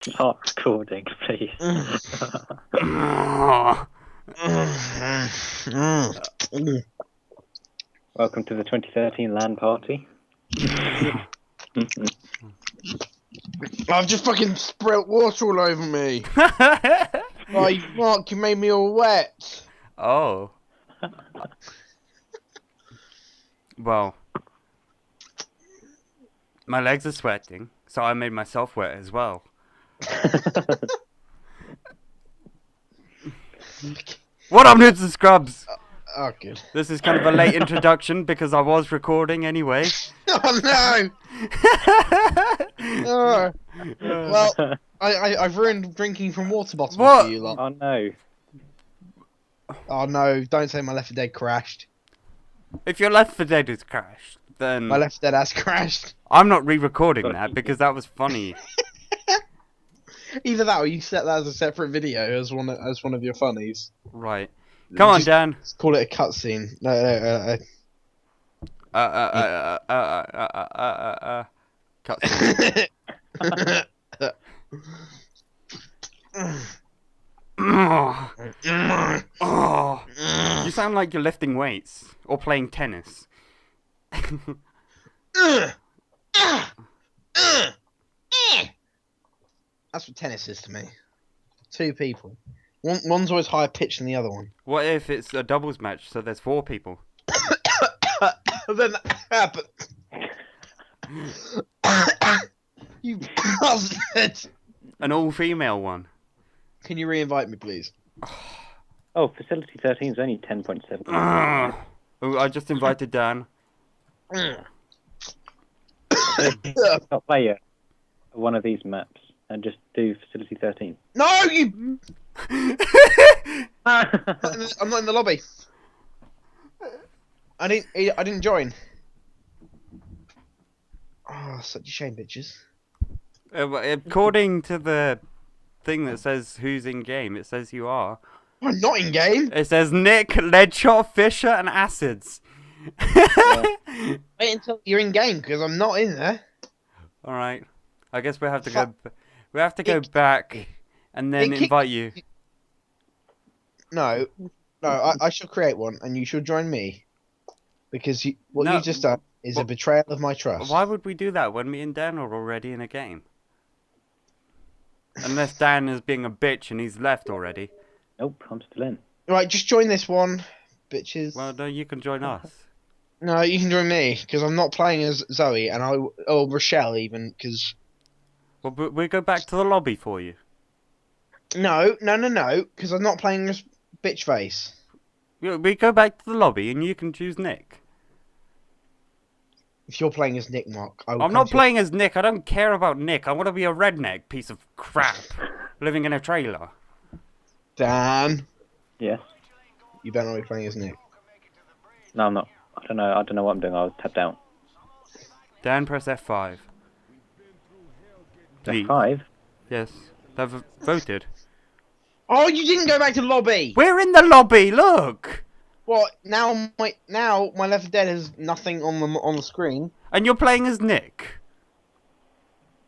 Start recording, please. Welcome to the 2013 LAN party. I've just fucking spilt water all over me. Right, Mark, you made me all wet. Oh. Well, my legs are sweating, so I made myself wet as well. What up, Nudes and Scrubs? Oh, good. This is kind of a late introduction because I was recording anyway. Oh, no. Oh. Well, I've ruined drinking from water bottles What? for you lot. Oh no. Oh, no, don't say my Left 4 Dead crashed. If your Left 4 Dead is crashed, then My Left 4 Dead has crashed. I'm not re-recording that because that was funny. Either that or you set that as a separate video as one of your funnies. Right. Come on, Just Dan. call it a cutscene. No. Cutscene. Oh, you sound like you're lifting weights or playing tennis. That's what tennis is to me. Two people. One's always higher pitched than the other one. What if it's a doubles match, so there's 4 people? Then that happens. You bastard! An all-female one. Can you re-invite me, please? Oh, Facility 13 is only 10.7. Oh, I just invited Dan. I'll play one of these maps and just do Facility 13. No, you! I'm not in the lobby. I didn't join. Oh, such a shame, bitches. According to the thing that says who's in game, it says you are. I'm not in game. It says Nick, Leadshot, Fisher, and Acids. Wait until you're in game because I'm not in there. All right. I guess we have to go. We have to go back and then it kicked- invite you. No, I shall create one and you shall join me because what No, you just done is a betrayal of my trust. Why would we do that when me and Dan are already in a game? Unless Dan is being a bitch and he's left already. Nope, I'm still in. Right, just join this one, bitches. Well, no, you can join us. No, you can join me because I'm not playing as Zoe and or Rochelle even because Well, we go back to the lobby for you. no because I'm not playing as bitch face. We go back to the lobby and you can choose Nick. If you're playing as Nick Mark, I will I'm come not to your- playing as Nick. I don't care about Nick. I want to be a redneck piece of crap living in a trailer. Dan. Yes. You better not be playing as Nick. No, I'm not. I don't know what I'm doing. I was tapped out. Dan, press F5. Please. F5? Yes. They've voted. Oh, you didn't go back to the lobby. We're in the lobby. Look. What? Now my Left 4 Dead has nothing on the screen. And you're playing as Nick.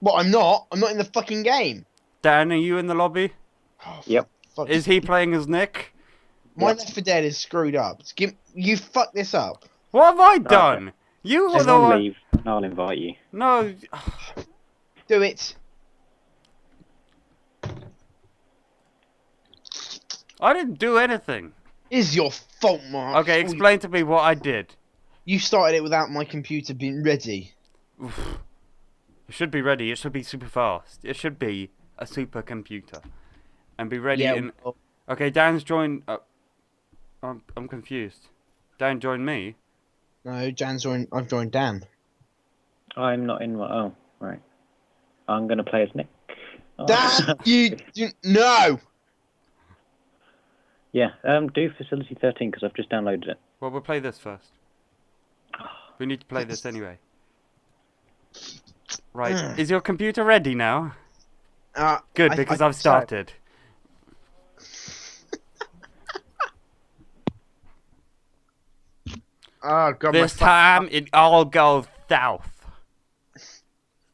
Well, I'm not. I'm not in the fucking game. Dan, are you in the lobby? Oh, Yep. fuck. Is he playing as Nick? My Yep. Left 4 Dead is screwed up. You fucked this up. What have I done? You were the Everyone one. leave and I'll invite you. No. Do it. I didn't do anything. Is your fault, Mark. Okay, explain to me what I did. You started it without my computer being ready. Oof. It should be ready. It should be super fast. It should be a super computer, and be ready. well, Okay, Dan's joined. I'm confused. Dan joined me. no, I've joined Dan. I'm not in my... Oh, right. I'm going to play as Nick. Oh. Dan, you no. Yeah, do Facility 13 because I've just downloaded it. Well, we'll play this first. We need to play this anyway. Right. Is your computer ready now? Good, because I've started. Oh god, This time it all goes south.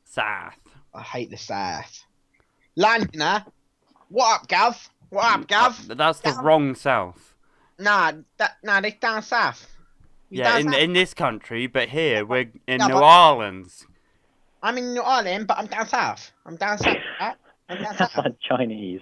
South. I hate the South. London. What up, Gav? What up, Gav? That's the Gav? wrong south. Nah, this down south. You Yeah, down south? in this country, but here we're in Yeah, New but- Orleans. I'm in New Orleans, but I'm down south. I'm down south, right? I'm down south. Chinese.